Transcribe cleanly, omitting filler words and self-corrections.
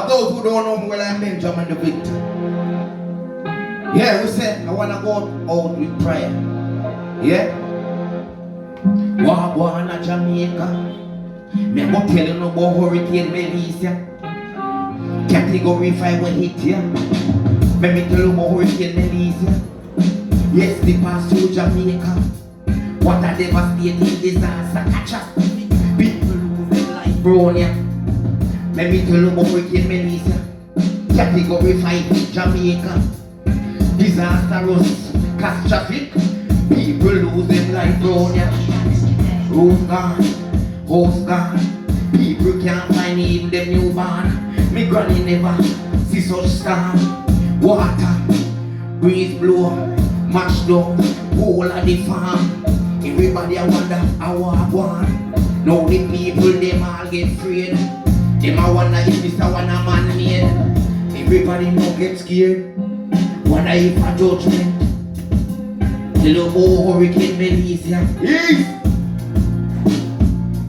those who don't know me, well, I'm Benjamin the Victor. Yeah, we said I wanna go out with prayer. Yeah? Wagwana Jamaica. Me go tell you no about Hurricane Melissa. Category 5 will hit ya. Let me tell you about Hurricane Melissa. Yes, they pass through Jamaica. What a devastating disaster. Catch us. People lose their life, bro. Yeah. Let me tell you about Hurricane Melissa. Category 5 Jamaica. Disastrous catastrophic. People lose their life, bro. Yeah. Roof gone, house gone. People can't find even them newborn. Me granny never see such storm. Water, breeze blow, mash down, whole of the farm. Everybody I wonder how I want. Now the people them all get afraid. Them I wonder if Mr. One a man made. Everybody now get scared. Wonder if a judgment. Tell you about Hurricane Melissa. Yes.